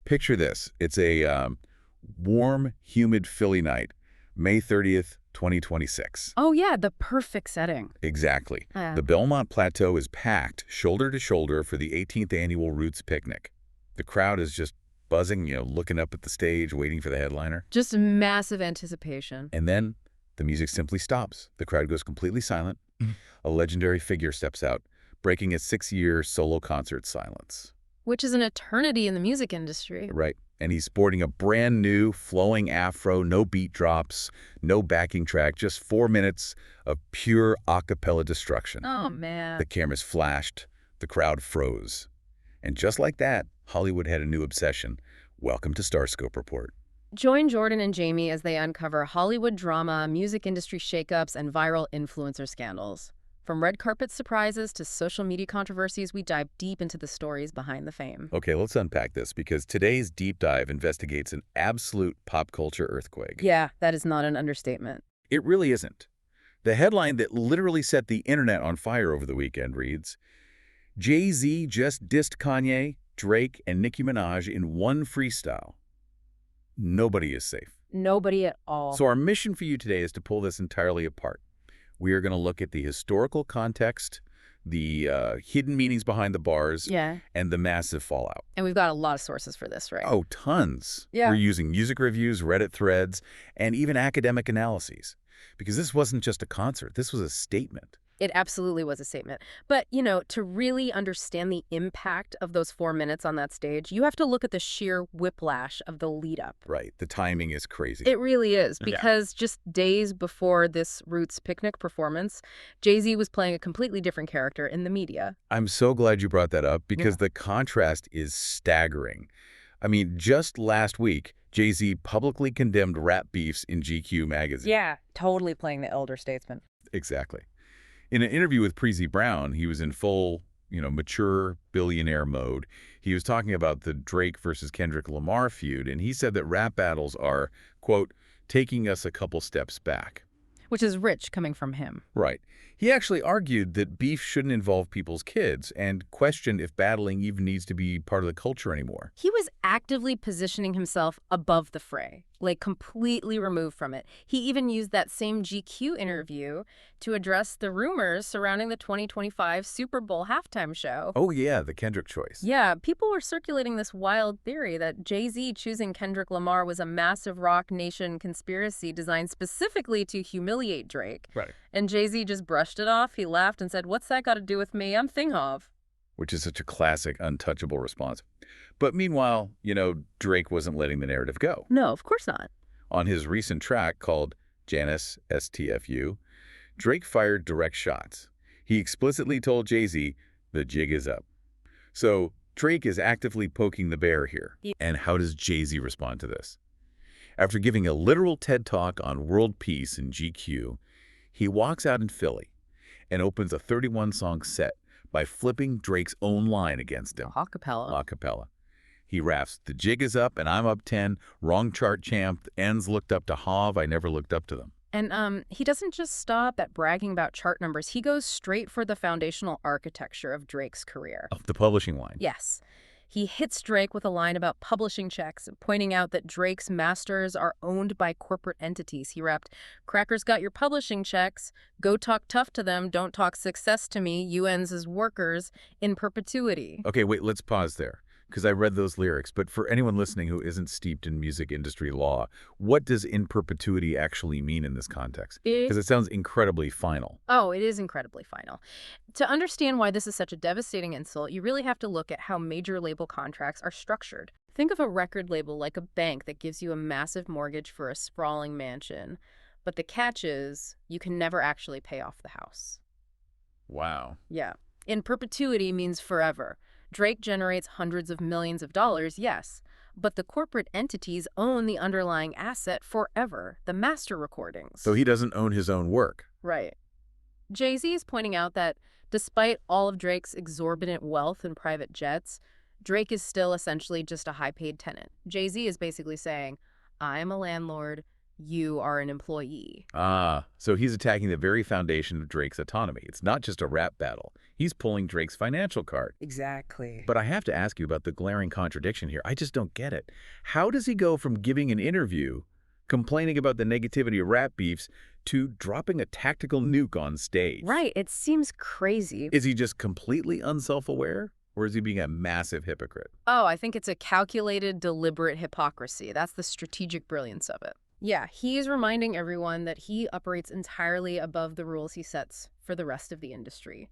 Picture this. It's a warm, humid Philly night, May 30th, 2026. Oh, yeah, the perfect setting. Exactly. The Belmont Plateau is packed, shoulder to shoulder, for the 18th annual Roots picnic. The crowd is just buzzing, looking up at the stage, waiting for the headliner. Just massive anticipation. And then the music simply stops. The crowd goes completely silent. A legendary figure steps out, breaking a 6-year solo concert silence. Which is an eternity in the music industry. Right. And he's sporting a brand new flowing afro, no beat drops, no backing track, just 4 minutes of pure a cappella destruction. Oh, man. The cameras flashed, the crowd froze. And just like that, Hollywood had a new obsession. Welcome to Starscope Report. Join Jordan and Jamie as they uncover Hollywood drama, music industry shakeups, and viral influencer scandals. From red carpet surprises to social media controversies, we dive deep into the stories behind the fame. Okay, let's unpack this, because today's deep dive investigates an absolute pop culture earthquake. Yeah, that is not an understatement. It really isn't. The headline that literally set the internet on fire over the weekend reads, Jay-Z just dissed Kanye, Drake, and Nicki Minaj in one freestyle. Nobody is safe. Nobody at all. So our mission for you today is to pull this entirely apart. We are going to look at the historical context, the hidden meanings behind the bars, and the massive fallout. And we've got a lot of sources for this, right? Oh, tons. Yeah. We're using music reviews, Reddit threads, and even academic analyses. Because this wasn't just a concert. This was a statement. It absolutely was a statement. But, to really understand the impact of those 4 minutes on that stage, you have to look at the sheer whiplash of the lead up. Right. The timing is crazy. It really is, because just days before this Roots picnic performance, Jay-Z was playing a completely different character in the media. I'm so glad you brought that up, because the contrast is staggering. I mean, just last week, Jay-Z publicly condemned rap beefs in GQ magazine. Yeah, totally playing the elder statesman. Exactly. In an interview with Preezy Brown, he was in full, mature billionaire mode. He was talking about the Drake versus Kendrick Lamar feud, and he said that rap battles are, quote, taking us a couple steps back. Which is rich coming from him. Right. He actually argued that beef shouldn't involve people's kids and questioned if battling even needs to be part of the culture anymore. He was actively positioning himself above the fray, like completely removed from it. He even used that same GQ interview to address the rumors surrounding the 2025 Super Bowl halftime show. Oh, yeah, the Kendrick choice. Yeah, people were circulating this wild theory that Jay-Z choosing Kendrick Lamar was a massive Rock Nation conspiracy designed specifically to humiliate Drake. Right. And Jay-Z just brushed it off. He laughed and said, "What's that got to do with me? I'm Thinghoff." Which is such a classic, untouchable response. But meanwhile, Drake wasn't letting the narrative go. No, of course not. On his recent track called Janice STFU, Drake fired direct shots. He explicitly told Jay-Z, the jig is up. So Drake is actively poking the bear here. And how does Jay-Z respond to this? After giving a literal TED Talk on world peace in GQ, he walks out in Philly and opens a 31-song set by flipping Drake's own line against him. A cappella. A cappella. He raps, the jig is up and I'm up 10, wrong chart champ, ends looked up to Hav, I never looked up to them. And he doesn't just stop at bragging about chart numbers. He goes straight for the foundational architecture of Drake's career. Of the publishing line. Yes. He hits Drake with a line about publishing checks, pointing out that Drake's masters are owned by corporate entities. He rapped, "Crackers got your publishing checks. Go talk tough to them. Don't talk success to me. You ends as workers in perpetuity." Okay, wait, let's pause there, because I read those lyrics. But for anyone listening who isn't steeped in music industry law, what does in perpetuity actually mean in this context? Because it sounds incredibly final. Oh, it is incredibly final. To understand why this is such a devastating insult, you really have to look at how major label contracts are structured. Think of a record label like a bank that gives you a massive mortgage for a sprawling mansion. But the catch is, you can never actually pay off the house. Wow. Yeah. In perpetuity means forever. Drake generates hundreds of millions of dollars, yes, but the corporate entities own the underlying asset forever, the master recordings. So he doesn't own his own work. Right. Jay-Z is pointing out that despite all of Drake's exorbitant wealth and private jets, Drake is still essentially just a high-paid tenant. Jay-Z is basically saying, I am a landlord, you are an employee. Ah, so he's attacking the very foundation of Drake's autonomy. It's not just a rap battle. He's pulling Drake's financial card. Exactly. But I have to ask you about the glaring contradiction here. I just don't get it. How does he go from giving an interview, complaining about the negativity of rap beefs, to dropping a tactical nuke on stage? Right, it seems crazy. Is he just completely unself-aware? Or is he being a massive hypocrite? Oh, I think it's a calculated, deliberate hypocrisy. That's the strategic brilliance of it. Yeah, he's reminding everyone that he operates entirely above the rules he sets for the rest of the industry.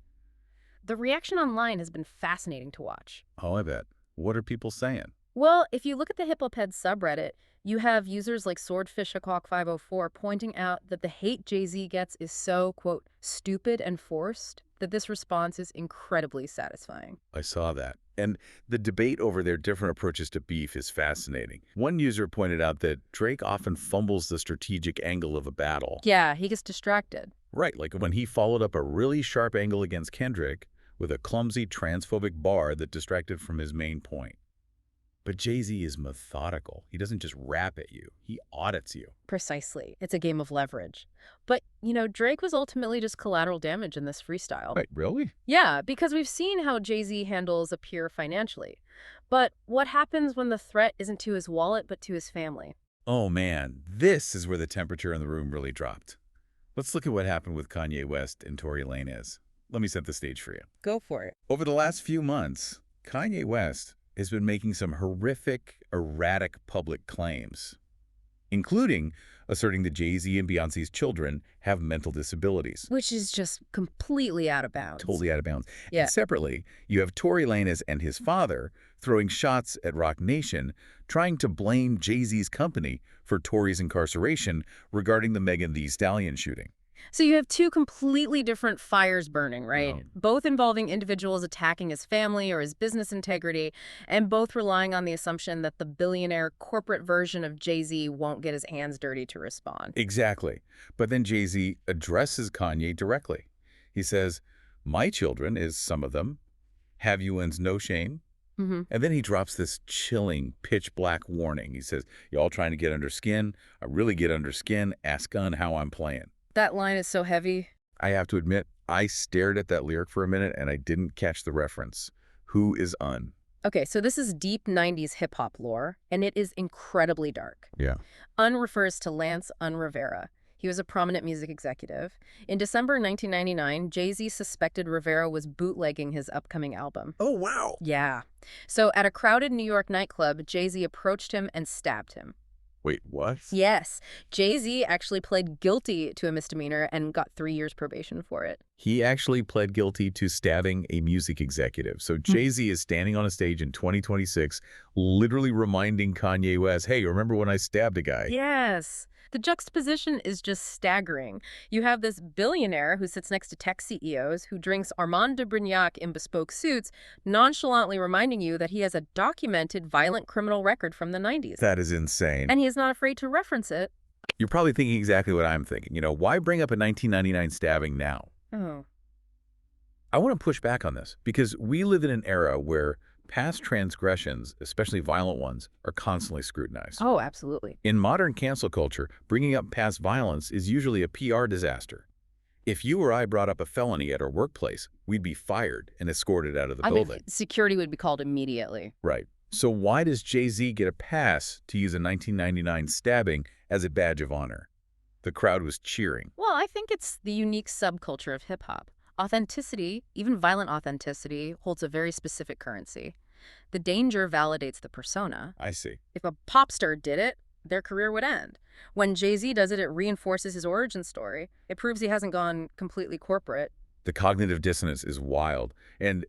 The reaction online has been fascinating to watch. Oh, I bet. What are people saying? Well, if you look at the HipHopHead subreddit, you have users like SwordfishAclock504 pointing out that the hate Jay-Z gets is so, quote, stupid and forced, that this response is incredibly satisfying. I saw that. And the debate over their different approaches to beef is fascinating. One user pointed out that Drake often fumbles the strategic angle of a battle. Yeah, he gets distracted. Right, like when he followed up a really sharp angle against Kendrick with a clumsy transphobic bar that distracted from his main point. But Jay-Z is methodical. He doesn't just rap at you. He audits you. Precisely. It's a game of leverage. But, Drake was ultimately just collateral damage in this freestyle. Wait, really? Yeah, because we've seen how Jay-Z handles a peer financially. But what happens when the threat isn't to his wallet, but to his family? Oh, man. This is where the temperature in the room really dropped. Let's look at what happened with Kanye West and Tory Lanez. Let me set the stage for you. Go for it. Over the last few months, Kanye West has been making some horrific, erratic public claims, including asserting that Jay-Z and Beyoncé's children have mental disabilities. Which is just completely out of bounds. Totally out of bounds. Yeah. And separately, you have Tory Lanez and his father throwing shots at Roc Nation, trying to blame Jay-Z's company for Tory's incarceration regarding the Megan Thee Stallion shooting. So you have two completely different fires burning, right? Wow. Both involving individuals attacking his family or his business integrity, and both relying on the assumption that the billionaire corporate version of Jay-Z won't get his hands dirty to respond. Exactly. But then Jay-Z addresses Kanye directly. He says, "My children is some of them. Have you ins no shame?" Mm-hmm. And then he drops this chilling, pitch-black warning. He says, "Y'all trying to get under skin? I really get under skin. Ask Gun how I'm playing." That line is so heavy. I have to admit, I stared at that lyric for a minute and I didn't catch the reference. Who is Un? Okay, so this is deep 90s hip-hop lore, and it is incredibly dark. Yeah. Un refers to Lance Un Rivera. He was a prominent music executive. In December 1999, Jay-Z suspected Rivera was bootlegging his upcoming album. Oh, wow. Yeah. So at a crowded New York nightclub, Jay-Z approached him and stabbed him. Wait, what? Yes. Jay-Z actually pled guilty to a misdemeanor and got 3 years probation for it. He actually pled guilty to stabbing a music executive. So Jay-Z is standing on a stage in 2026, literally reminding Kanye West, hey, remember when I stabbed a guy? Yes. The juxtaposition is just staggering. You have this billionaire who sits next to tech CEOs, who drinks Armand de Brignac in bespoke suits, nonchalantly reminding you that he has a documented violent criminal record from the 90s. That is insane. And he is not afraid to reference it. You're probably thinking exactly what I'm thinking. Why bring up a 1999 stabbing now? Oh. I want to push back on this because we live in an era where past transgressions, especially violent ones, are constantly scrutinized. Oh, absolutely. In modern cancel culture, bringing up past violence is usually a PR disaster. If you or I brought up a felony at our workplace, we'd be fired and escorted out of the building. Security would be called immediately. Right. So why does Jay-Z get a pass to use a 1999 stabbing as a badge of honor? The crowd was cheering. Well, I think it's the unique subculture of hip-hop. Authenticity, even violent authenticity, holds a very specific currency. The danger validates the persona. I see. If a pop star did it, their career would end. When Jay-Z does it, it reinforces his origin story. It proves he hasn't gone completely corporate. The cognitive dissonance is wild. And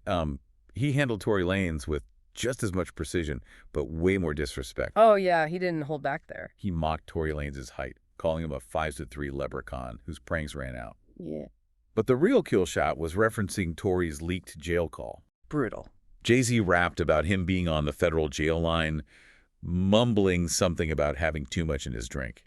he handled Tory Lanez with just as much precision, but way more disrespect. Oh, yeah, he didn't hold back there. He mocked Tory Lanez's height, calling him a 5'3" leprechaun whose pranks ran out. Yeah. But the real kill shot was referencing Tory's leaked jail call. Brutal. Jay-Z rapped about him being on the federal jail line, mumbling something about having too much in his drink,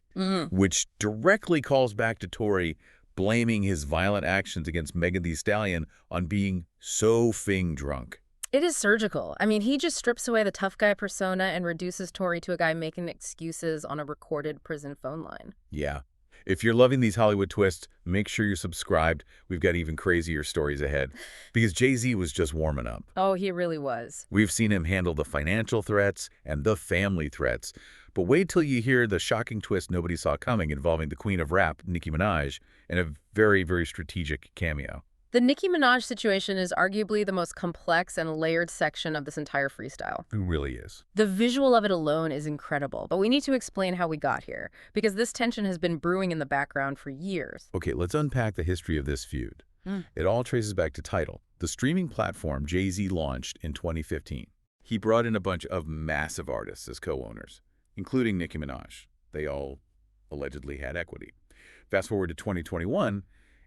which directly calls back to Tory blaming his violent actions against Megan Thee Stallion on being so drunk. It is surgical. I mean, he just strips away the tough guy persona and reduces Tory to a guy making excuses on a recorded prison phone line. Yeah. If you're loving these Hollywood twists, make sure you're subscribed. We've got even crazier stories ahead. Because Jay-Z was just warming up. Oh, he really was. We've seen him handle the financial threats and the family threats. But wait till you hear the shocking twist nobody saw coming involving the queen of rap, Nicki Minaj, in a very, very strategic cameo. The Nicki Minaj situation is arguably the most complex and layered section of this entire freestyle. It really is. The visual of it alone is incredible, but we need to explain how we got here, because this tension has been brewing in the background for years. Okay, let's unpack the history of this feud. It all traces back to Tidal, the streaming platform Jay-Z launched in 2015. He brought in a bunch of massive artists as co-owners, including Nicki Minaj. They all allegedly had equity. Fast forward to 2021,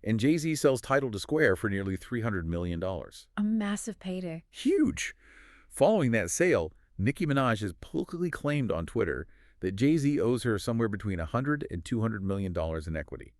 and Jay-Z sells Tidal to Square for nearly $300 million. A massive payday. Huge! Following that sale, Nicki Minaj has publicly claimed on Twitter that Jay-Z owes her somewhere between $100 and $200 million in equity.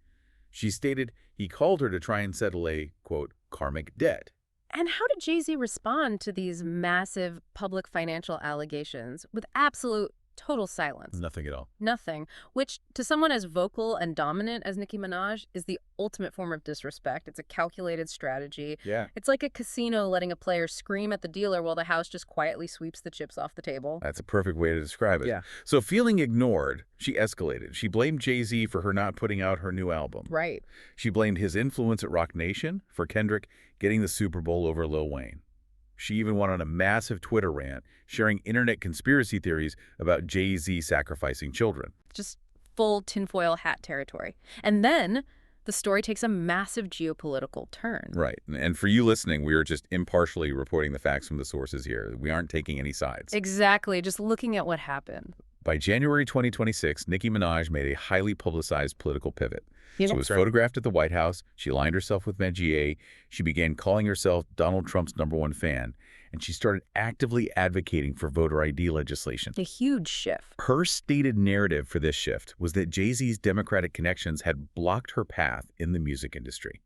She stated he called her to try and settle a, quote, karmic debt. And how did Jay-Z respond to these massive public financial allegations with absolute total silence? Nothing at all. Nothing, which to someone as vocal and dominant as Nicki Minaj is the ultimate form of disrespect. It's a calculated strategy. Yeah. It's like a casino letting a player scream at the dealer while the house just quietly sweeps the chips off the table. That's a perfect way to describe it. Yeah. So feeling ignored, she escalated. She blamed Jay-Z for her not putting out her new album. Right. She blamed his influence at Rock Nation for Kendrick getting the Super Bowl over Lil Wayne. She even went on a massive Twitter rant, sharing internet conspiracy theories about Jay-Z sacrificing children. Just full tinfoil hat territory. And then the story takes a massive geopolitical turn. Right. And for you listening, we are just impartially reporting the facts from the sources here. We aren't taking any sides. Exactly. Just looking at what happened. By January 2026, Nicki Minaj made a highly publicized political pivot. She was photographed at the White House. She aligned herself with Mejier. She began calling herself Donald Trump's #1 fan. And she started actively advocating for voter ID legislation. A huge shift. Her stated narrative for this shift was that Jay-Z's Democratic connections had blocked her path in the music industry.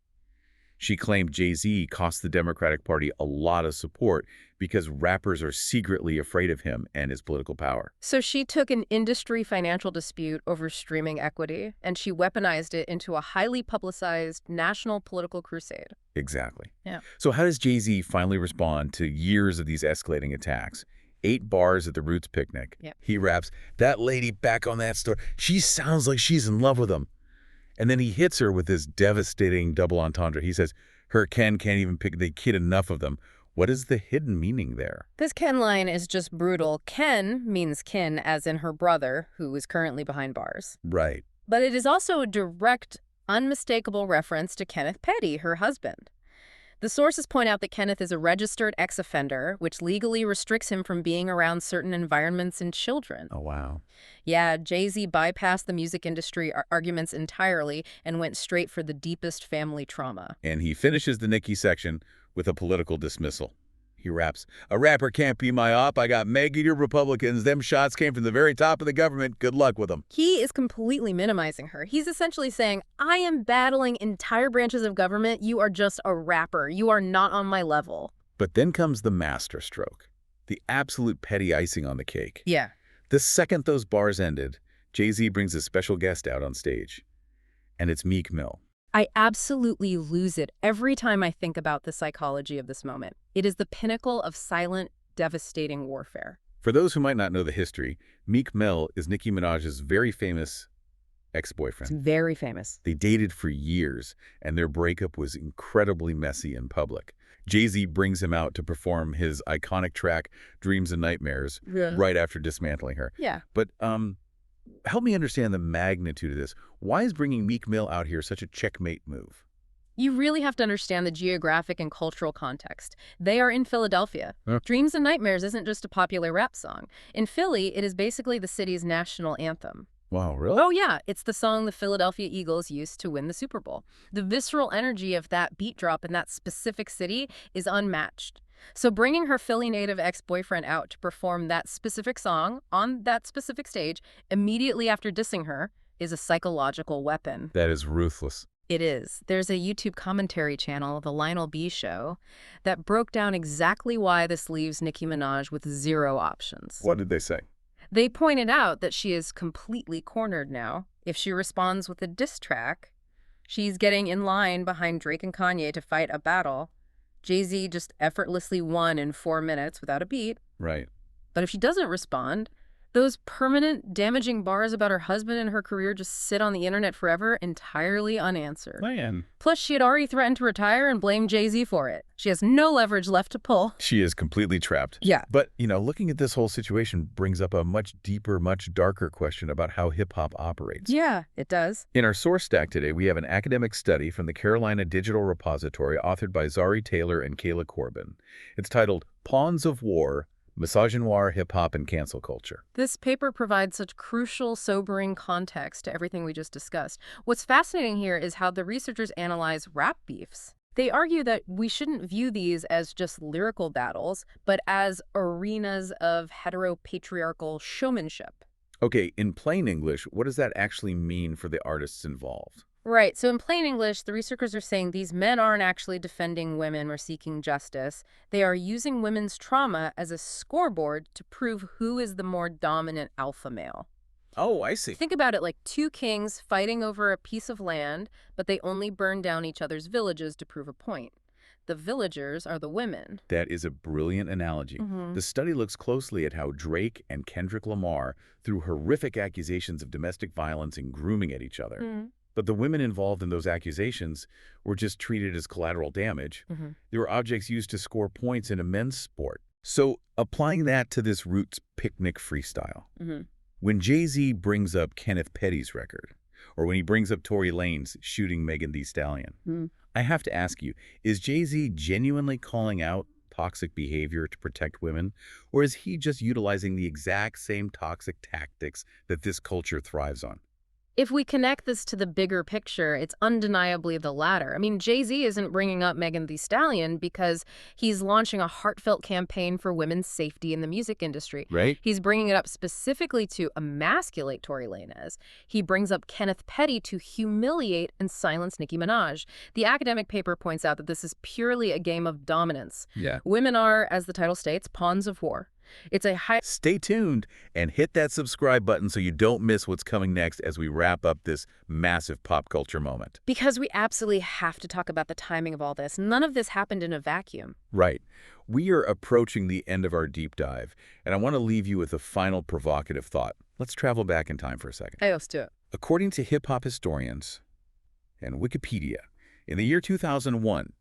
She claimed Jay-Z cost the Democratic Party a lot of support because rappers are secretly afraid of him and his political power. So she took an industry financial dispute over streaming equity, and she weaponized it into a highly publicized national political crusade. Exactly. Yeah. So how does Jay-Z finally respond to years of these escalating attacks? 8 bars at the Roots picnic. Yeah. He raps, "That lady back on that store, she sounds like she's in love with him." And then he hits her with this devastating double entendre. He says, her Ken can't even pick the kid enough of them. What is the hidden meaning there? This Ken line is just brutal. Ken means kin, as in her brother, who is currently behind bars. Right. But it is also a direct, unmistakable reference to Kenneth Petty, her husband. The sources point out that Kenneth is a registered ex-offender, which legally restricts him from being around certain environments and children. Oh, wow. Yeah, Jay-Z bypassed the music industry arguments entirely and went straight for the deepest family trauma. And he finishes the Nicki section with a political dismissal. He raps, "A rapper can't be my op. I got MAGA Republicans. Them shots came from the very top of the government. Good luck with them." He is completely minimizing her. He's essentially saying, I am battling entire branches of government. You are just a rapper. You are not on my level. But then comes the master stroke, the absolute petty icing on the cake. Yeah. The second those bars ended, Jay-Z brings a special guest out on stage. And it's Meek Mill. I absolutely lose it every time I think about the psychology of this moment. It is the pinnacle of silent, devastating warfare. For those who might not know the history, Meek Mill is Nicki Minaj's very famous ex-boyfriend. It's very famous. They dated for years, and their breakup was incredibly messy in public. Jay-Z brings him out to perform his iconic track, Dreams and Nightmares, right after dismantling her. Yeah. But help me understand the magnitude of this. Why is bringing Meek Mill out here such a checkmate move? You really have to understand the geographic and cultural context. They are in Philadelphia. Huh? Dreams and Nightmares isn't just a popular rap song. In Philly, it is basically the city's national anthem. Wow, really? Oh, yeah. It's the song the Philadelphia Eagles used to win the Super Bowl. The visceral energy of that beat drop in that specific city is unmatched. So bringing her Philly native ex-boyfriend out to perform that specific song on that specific stage immediately after dissing her is a psychological weapon. That is ruthless. It is. There's a YouTube commentary channel, The Lionel B Show, that broke down exactly why this leaves Nicki Minaj with zero options. What did they say? They pointed out that she is completely cornered now. If she responds with a diss track, she's getting in line behind Drake and Kanye to fight a battle. Jay-Z just effortlessly won in 4 minutes without a beat. Right. But if she doesn't respond, those permanent damaging bars about her husband and her career just sit on the internet forever, entirely unanswered. Man. Plus, she had already threatened to retire and blamed Jay-Z for it. She has no leverage left to pull. She is completely trapped. Yeah. But, looking at this whole situation brings up a much deeper, much darker question about how hip-hop operates. Yeah, it does. In our source stack today, we have an academic study from the Carolina Digital Repository authored by Zari Taylor and Kayla Corbin. It's titled Pawns of War, Misogynoir, Hip-Hop, and Cancel Culture. This paper provides such crucial, sobering context to everything we just discussed. What's fascinating here is how the researchers analyze rap beefs. They argue that we shouldn't view these as just lyrical battles, but as arenas of heteropatriarchal showmanship. Okay, in plain English, what does that actually mean for the artists involved? Right. So in plain English, the researchers are saying these men aren't actually defending women or seeking justice. They are using women's trauma as a scoreboard to prove who is the more dominant alpha male. Oh, I see. Think about it like two kings fighting over a piece of land, but they only burn down each other's villages to prove a point. The villagers are the women. That is a brilliant analogy. The study looks closely at how Drake and Kendrick Lamar threw horrific accusations of domestic violence and grooming at each other. But the women involved in those accusations were just treated as collateral damage. They were objects used to score points in a men's sport. So applying that to this Roots Picnic freestyle, when Jay-Z brings up Kenneth Petty's record, or when he brings up Tory Lanez shooting Megan Thee Stallion, I have to ask you, is Jay-Z genuinely calling out toxic behavior to protect women, or is he just utilizing the exact same toxic tactics that this culture thrives on? If we connect this to the bigger picture, it's undeniably the latter. I mean, Jay-Z isn't bringing up Megan Thee Stallion because he's launching a heartfelt campaign for women's safety in the music industry. Right. He's bringing it up specifically to emasculate Tory Lanez. He brings up Kenneth Petty to humiliate and silence Nicki Minaj. The academic paper points out that this is purely a game of dominance. Yeah. Women are, as the title states, pawns of war. It's a high... Stay tuned and hit that subscribe button so you don't miss what's coming next as we wrap up this massive pop culture moment. Because we absolutely have to talk about the timing of all this. None of this happened in a vacuum. Right. We are approaching the end of our deep dive, and I want to leave you with a final provocative thought. Let's travel back in time for a second. Hey, let's do it. According to hip-hop historians and Wikipedia, in the year 2001,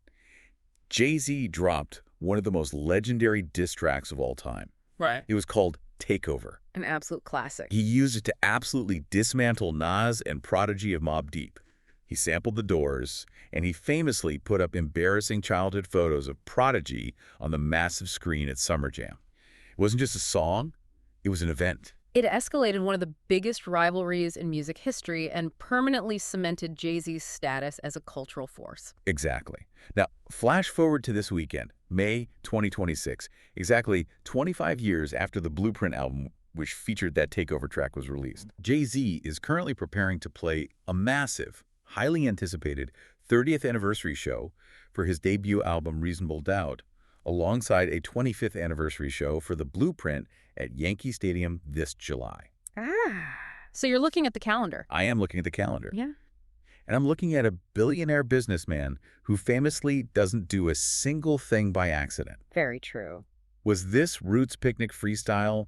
Jay-Z dropped one of the most legendary diss tracks of all time. Right. It was called Takeover. An absolute classic. He used it to absolutely dismantle Nas and Prodigy of Mobb Deep. He sampled The Doors, and he famously put up embarrassing childhood photos of Prodigy on the massive screen at Summer Jam. It wasn't just a song, it was an event. It escalated one of the biggest rivalries in music history and permanently cemented Jay-Z's status as a cultural force. Exactly. Now, flash forward to this weekend, May 2026, exactly 25 years after the Blueprint album, which featured that Takeover track, was released. Jay-Z is currently preparing to play a massive, highly anticipated 30th anniversary show for his debut album Reasonable Doubt, alongside a 25th anniversary show for the Blueprint at Yankee Stadium this July. So you're looking at the calendar. I am looking at the calendar. Yeah. And I'm looking at a billionaire businessman who famously doesn't do a single thing by accident. Very true. Was this Roots Picnic freestyle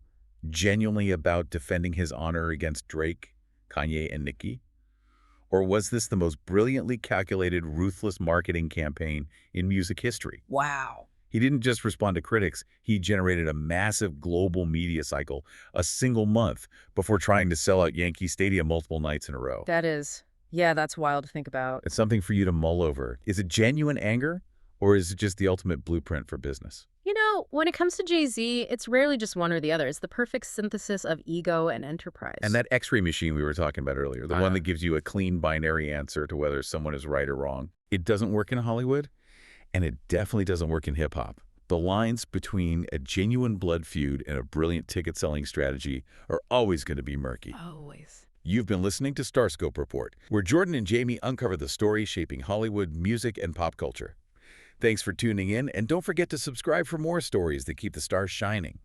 genuinely about defending his honor against Drake, Kanye, and Nicki? Or was this the most brilliantly calculated, ruthless marketing campaign in music history? Wow. He didn't just respond to critics, he generated a massive global media cycle a single month before trying to sell out Yankee Stadium multiple nights in a row. That's wild to think about. It's something for you to mull over. Is it genuine anger, or is it just the ultimate blueprint for business? You know, when it comes to Jay-Z, it's rarely just one or the other. It's the perfect synthesis of ego and enterprise. And that X-ray machine we were talking about earlier, the one that gives you a clean binary answer to whether someone is right or wrong, it doesn't work in Hollywood. And it definitely doesn't work in hip-hop. The lines between a genuine blood feud and a brilliant ticket-selling strategy are always going to be murky. Always. You've been listening to Starscope Report, where Jordan and Jamie uncover the stories shaping Hollywood, music, and pop culture. Thanks for tuning in, and don't forget to subscribe for more stories that keep the stars shining.